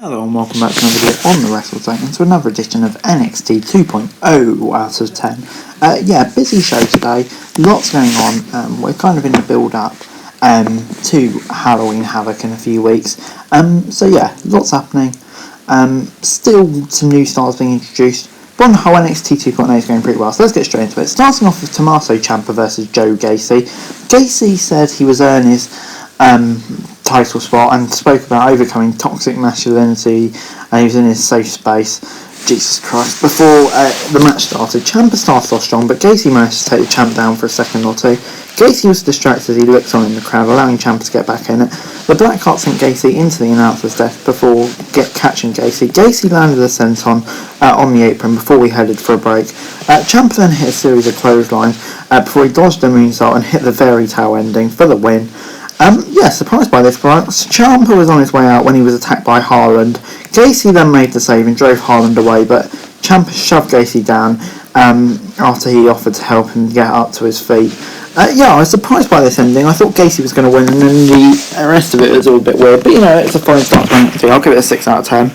Hello and welcome back to another video on the Wrestle Zone and to another edition of NXT 2.0 out of 10. Busy show today, lots going on. We're kind of in the build up to Halloween Havoc in a few weeks. Lots happening. Still some new styles being introduced. But on the whole, NXT 2.0 is going pretty well, so let's get straight into it. Starting off with Tommaso Ciampa versus Joe Gacy. Gacy said he was earning his title spot and spoke about overcoming toxic masculinity, and he was in his safe space. Jesus Christ. Before the match started, Ciampa started off strong, but Gacy managed to take the champ down for a second or two. Gacy was distracted as he looked on in the crowd, allowing Ciampa to get back in it. The Black Heart sent Gacy into the announcer's desk before catching Gacy. Gacy landed a senton on the apron before we headed for a break. Ciampa then hit a series of clotheslines before he dodged a moonsault and hit the fairy tale ending for the win. Surprised by this, but Ciampa was on his way out when he was attacked by Haaland. Gacy then made the save and drove Haaland away, but Ciampa shoved Gacy down after he offered to help him get up to his feet. I was surprised by this ending. I thought Gacy was going to win, and then the rest of it was all a bit weird. But it's a fine start to NXT. I'll give it a 6 out of 10.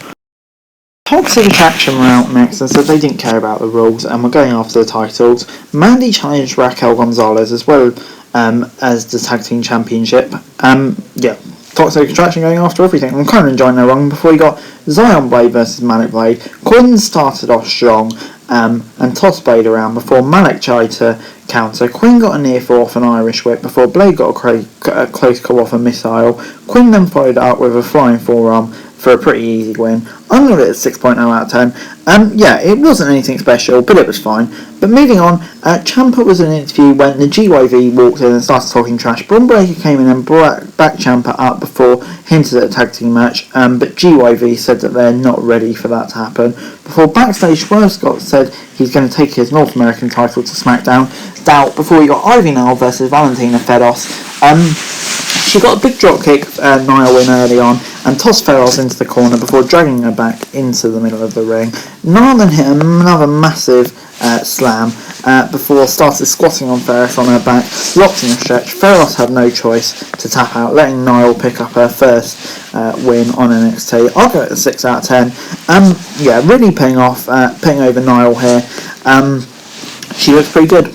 Toxic Attraction were out next and said they didn't care about the rules and were going after the titles. Mandy challenged Raquel Gonzalez as well as the Tag Team Championship. Toxic Attraction going after everything. I'm kind of enjoying their run. Before you got Zion Blade versus Manic Blade. Quinn started off strong and tossed Blade around before Manic tried to counter. Quinn got a near fall off an Irish whip before Blade got a close call off a missile. Quinn then followed up with a flying forearm for a pretty easy win. I'm going to give it a 6.0 out of 10. It wasn't anything special, but it was fine. But moving on, Ciampa was in an interview when the GYV walked in and started talking trash. Braun Breaker came in and brought back Ciampa up before hinted at a tag team match, but GYV said that they're not ready for that to happen. Before backstage, Swerve Scott said he's going to take his North American title to SmackDown. Doubt before he got Ivy Nile versus Valentina Fedos. She got a big dropkick Nia win early on and tossed Feroz into the corner before dragging her back into the middle of the ring. Nia then hit another massive slam before started squatting on Feroz on her back, locked in a stretch. Feroz had no choice to tap out, letting Niall pick up her first win on NXT. I'll give it a 6 out of 10. Really paying over Niall here. She looks pretty good.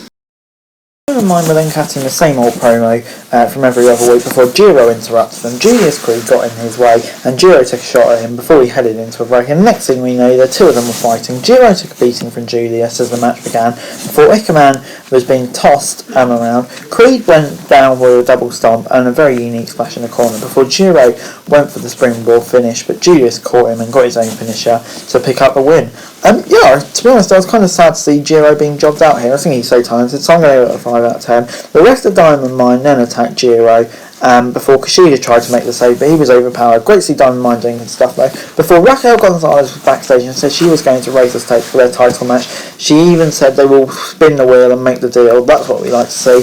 Mine were then cutting the same old promo from every other week before Jiro interrupted them. Julius Creed got in his way and Jiro took a shot at him before he headed into a break, and next thing we know the two of them were fighting. Jiro took a beating from Julius as the match began before Ickerman was being tossed around. Creed went down with a double stomp and a very unique splash in the corner before Jiro went for the springboard finish, but Julius caught him and got his own finisher to pick up the win. To be honest, I was kind of sad to see Jiro being jobbed out here. I think he's so talented, so I'm going to give it a 5 out of 10. The rest of Diamond Mine then attacked Jiro before Kushida tried to make the save, but he was overpowered. Great to see Diamond Mine doing good stuff though. Before Raquel Gonzalez was backstage and said she was going to raise the stakes for their title match. She even said they will spin the wheel and make the deal. That's what we like to see.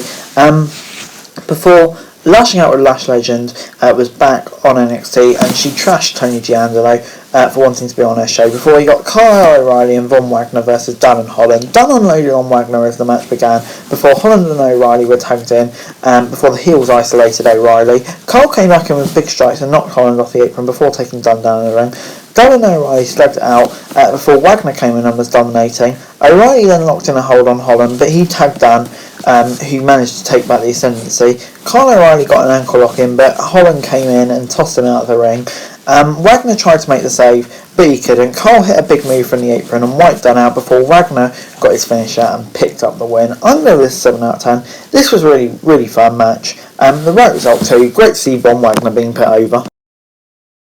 Before Lashing Out with Lash Legend was back on NXT and she trashed Tony D'Angelo for wanting to be on her show before he got Kyle O'Reilly and Von Wagner versus Dunn and Holland. Dunn unloaded on Wagner as the match began before Holland and O'Reilly were tagged in before the heels isolated O'Reilly. Cole came back in with big strikes and knocked Holland off the apron before taking Dunn down in the ring. Dunn and O'Reilly slugged it out before Wagner came in and was dominating. O'Reilly then locked in a hold on Holland, but he tagged Dunn, who managed to take back the ascendancy. Kyle O'Reilly got an ankle lock in, but Holland came in and tossed him out of the ring. Wagner tried to make the save, but he couldn't. Cole hit a big move from the apron and wiped Dunn out before Wagner got his finisher and picked up the win. I'm going to give this 7 out of 10. This was a really fun match. The right result too. Great to see Von Wagner being put over.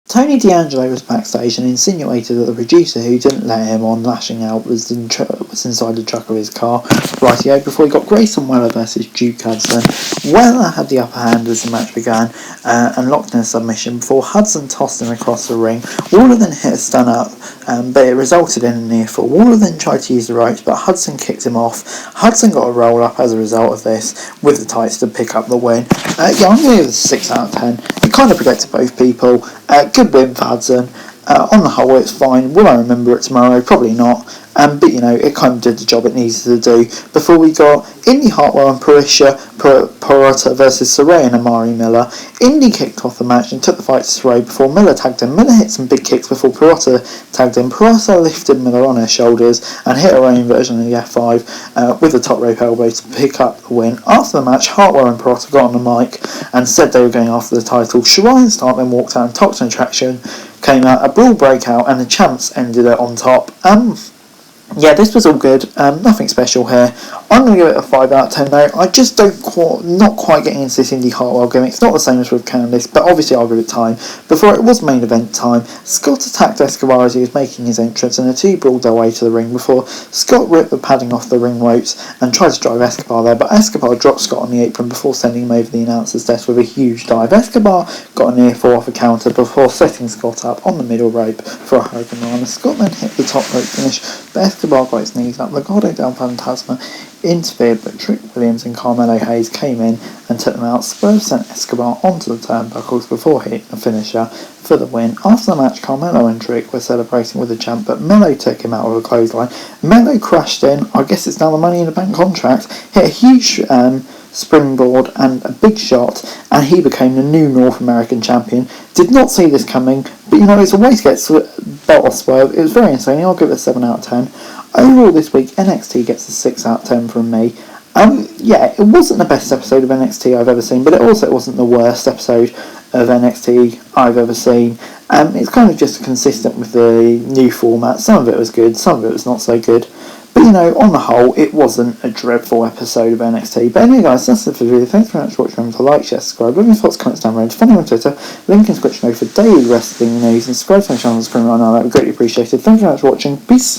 Tony D'Angelo was backstage and insinuated that the producer who didn't let him on Lashing Out was inside the truck of his car. Rightio, before he got Grayson Weller versus Duke Hudson. Weller had the upper hand as the match began and locked in a submission before Hudson tossed him across the ring. Waller then hit a stun up, but it resulted in a near fall. Waller then tried to use the ropes, but Hudson kicked him off. Hudson got a roll up as a result of this with the tights to pick up the win. I'm going to give it a 6 out of 10. It kind of protected both people. Good win for Hudson. On the whole, it's fine. Will I remember it tomorrow? Probably not. But you know, it kind of did the job it needed to do. Before we got Indy Hartwell and Peralta versus Sarray and Amari Miller. Indy kicked off the match and took the fight to Sarray before Miller tagged in. Miller hit some big kicks before Peralta tagged in. Peralta lifted Miller on her shoulders and hit her own version of the F5 with a top rope elbow to pick up the win. After the match, Hartwell and Peralta got on the mic and said they were going after the title. Shirai and Stark then walked out and Toxin Attraction came out, a brawl broke out and the champs ended it on top. Yeah, this was all good. Nothing special here. I'm going to give it a 5 out of 10 though. I just not quite getting into this Indy Hartwell gimmick. It's not the same as with Candice, but obviously I'll give it time. Before it was main event time, Scott attacked Escobar as he was making his entrance and the two brawled their way to the ring before Scott ripped the padding off the ring ropes and tried to drive Escobar there, but Escobar dropped Scott on the apron before sending him over the announcer's desk with a huge dive. Escobar got a near fall off a counter before setting Scott up on the middle rope for a Hurricane Rana. Scott then hit the top rope finish, but Escobar got his knees up. Legado del Fantasma interfered, but Trick Williams and Carmelo Hayes came in and took them out. Swerve sent Escobar onto the turnbuckles before hitting the finisher for the win. After the match, Carmelo and Trick were celebrating with the champ, but Melo took him out with a clothesline. Melo crashed in, I guess it's now the Money in the Bank contract, hit a huge springboard and a big shot, and he became the new North American champion. Did not see this coming, but you know, it's a way to get belt off Swerve. It was very insane. I'll give it a 7 out of 10. Overall this week, NXT gets a 6 out of 10 from me. Yeah, it wasn't the best episode of NXT I've ever seen, but it also wasn't the worst episode of NXT I've ever seen. It's kind of just consistent with the new format. Some of it was good, some of it was not so good. But you know, on the whole, it wasn't a dreadful episode of NXT. But anyway guys, that's it for the video. Thanks very much for watching. Remember to like, share, subscribe, leave your thoughts, comments down below. Follow me on Twitter, link in the description below for daily wrestling news, and subscribe to my channel on the screen right now. That would be greatly appreciated. Thank you very much for watching. Peace.